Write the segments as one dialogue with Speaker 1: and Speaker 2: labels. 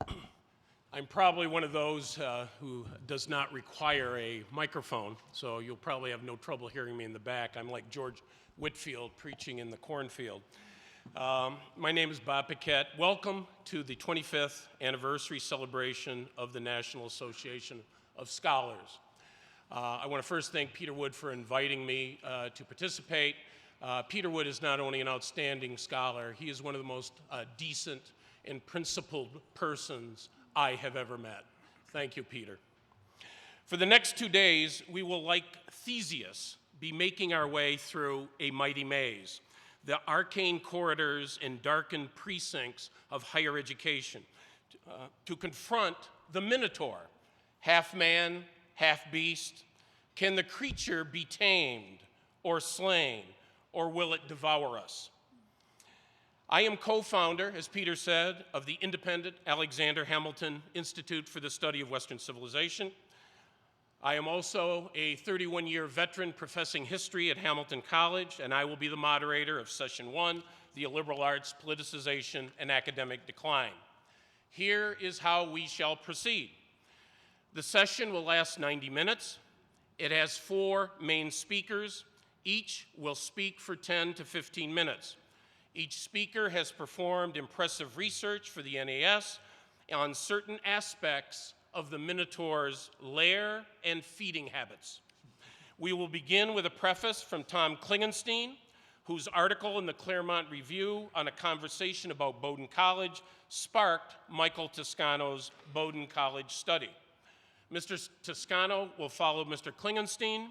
Speaker 1: I'm probably one of those who does not require a microphone, so you'll probably have no trouble hearing me in the back. I'm like George Whitfield preaching in the cornfield. My name is Bob Paquette. Welcome to the 25th anniversary celebration of the National Association of Scholars. I want to first thank Peter Wood for inviting me to participate. Peter Wood is not only an outstanding scholar, he is one of the most decent and principled persons I have ever met. Thank you, Peter. For the next 2 days, we will, like Theseus, be making our way through a mighty maze, the arcane corridors and darkened precincts of higher education, to confront the Minotaur, half man, half beast. Can the creature be tamed or slain, or will it devour us? I am co-founder, as Peter said, of the independent Alexander Hamilton Institute for the Study of Western Civilization. I am also a 31-year veteran professing history at Hamilton College, and I will be the moderator of Session 1, the Illiberal Arts, Politicization, and Academic Decline. Here is how we shall proceed. The session will last 90 minutes. It has 4 main speakers. Each will speak for 10 to 15 minutes. Each speaker has performed impressive research for the NAS on certain aspects of the Minotaur's lair and feeding habits. We will begin with a preface from Tom Klingenstein, whose article in the Claremont Review on a conversation about Bowdoin College sparked Michael Toscano's Bowdoin College study. Mr. Toscano will follow Mr. Klingenstein,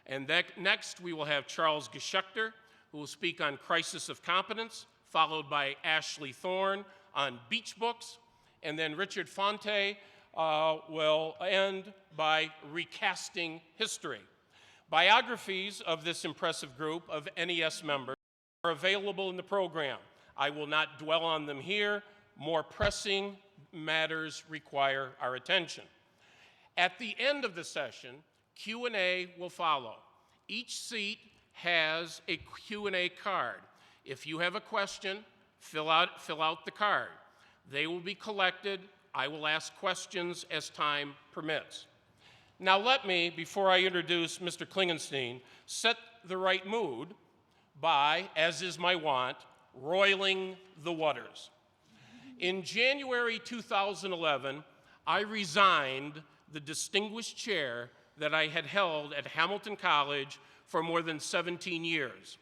Speaker 1: and next we will have Charles Geschuchter, who will speak on crisis of competence, followed by Ashley Thorne on beach books, and then Richard Fonte will end by recasting history. Biographies of this impressive group of NES members are available in the program. I will not dwell on them here. More pressing matters require our attention. At the end of the session, Q&A will follow. Each seat has a Q&A card. If you have a question, fill out the card. They will be collected. I will ask questions as time permits. Now let me, before I introduce Mr. Klingenstein, set the right mood by, as is my wont, roiling the waters. In January 2011, I resigned the distinguished chair that I had held at Hamilton College for more than 17 years.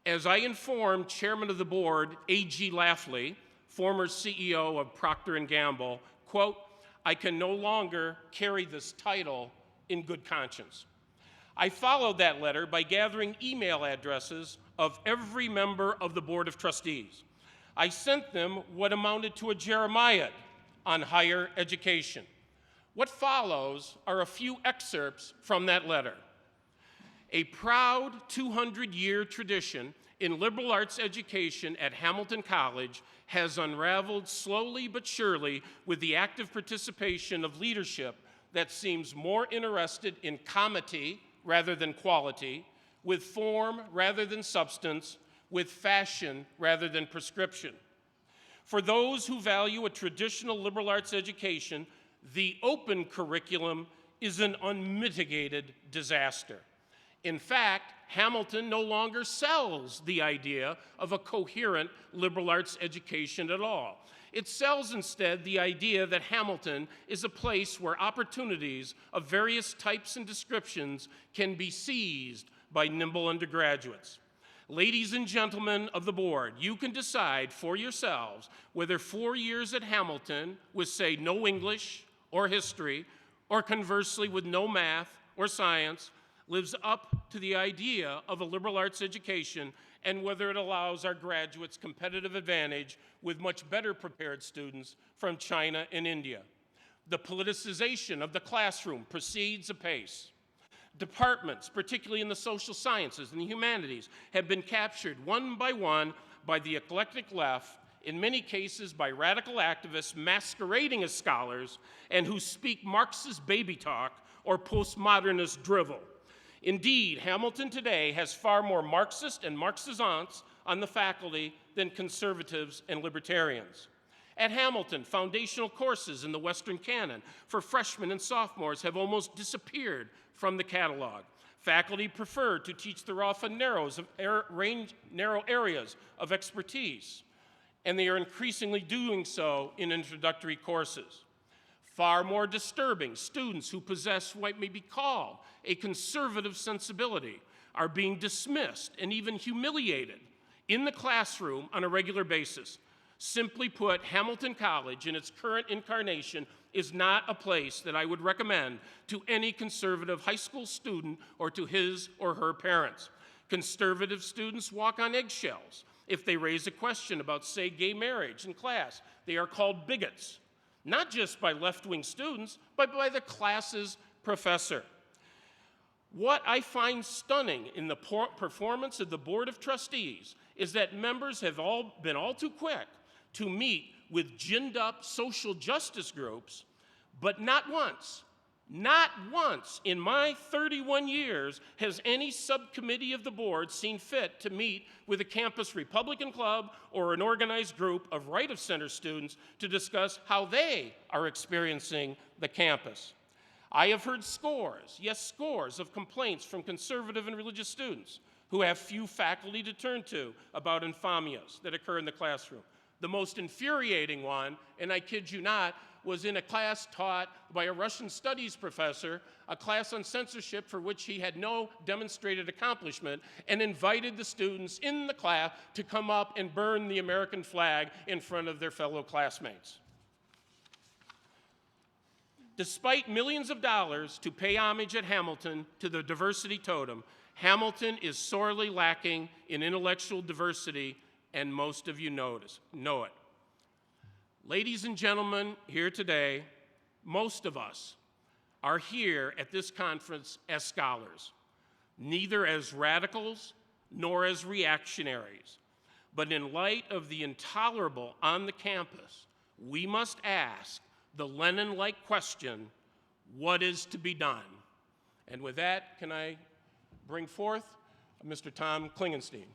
Speaker 1: As I informed Chairman of the Board, A.G. Lafley, former CEO of Procter & Gamble, quote, "I can no longer carry this title in good conscience." I followed that letter by gathering email addresses of every member of the Board of Trustees. I sent them what amounted to a Jeremiad on higher education. What follows are a few excerpts from that letter. A proud 200-year tradition in liberal arts education at Hamilton College has unraveled slowly but surely with the active participation of leadership that seems more interested in comity rather than quality, with form rather than substance, with fashion rather than prescription. For those who value a traditional liberal arts education, the open curriculum is an unmitigated disaster. In fact, Hamilton no longer sells the idea of a coherent liberal arts education at all. It sells instead the idea that Hamilton is a place where opportunities of various types and descriptions can be seized by nimble undergraduates. Ladies and gentlemen of the board, you can decide for yourselves whether 4 years at Hamilton with, say, no English or history, or conversely with no math or science, lives up to the idea of a liberal arts education, and whether it allows our graduates competitive advantage with much better prepared students from China and India. The politicization of the classroom proceeds apace. Departments, particularly in the social sciences and the humanities, have been captured one by one by the eclectic left, in many cases by radical activists masquerading as scholars and who speak Marxist baby talk or postmodernist drivel. Indeed, Hamilton today has far more Marxists and Marxisants on the faculty than conservatives and libertarians. At Hamilton, foundational courses in the Western canon for freshmen and sophomores have almost disappeared from the catalog. Faculty prefer to teach the often narrow areas of expertise, and they are increasingly doing so in introductory courses. Far more disturbing, students who possess what may be called a conservative sensibility are being dismissed and even humiliated in the classroom on a regular basis. Simply put, Hamilton College in its current incarnation is not a place that I would recommend to any conservative high school student or to his or her parents. Conservative students walk on eggshells. If they raise a question about, say, gay marriage in class, they are called bigots, not just by left-wing students, but by the class's professor. What I find stunning in the performance of the Board of Trustees is that members have been all too quick to meet with ginned-up social justice groups, but not once in my 31 years has any subcommittee of the board seen fit to meet with a campus Republican club or an organized group of right-of-center students to discuss how they are experiencing the campus. I have heard scores, yes, scores of complaints from conservative and religious students who have few faculty to turn to about infamias that occur in the classroom. The most infuriating one, and I kid you not, was in a class taught by a Russian studies professor, a class on censorship for which he had no demonstrated accomplishment, and invited the students in the class to come up and burn the American flag in front of their fellow classmates. Despite millions of dollars to pay homage at Hamilton to the diversity totem, Hamilton is sorely lacking in intellectual diversity, and most of you know it. Ladies and gentlemen here today, most of us are here at this conference as scholars, neither as radicals nor as reactionaries. But in light of the intolerable on the campus, we must ask the Lenin-like question, what is to be done? And with that, can I bring forth Mr. Tom Klingenstein.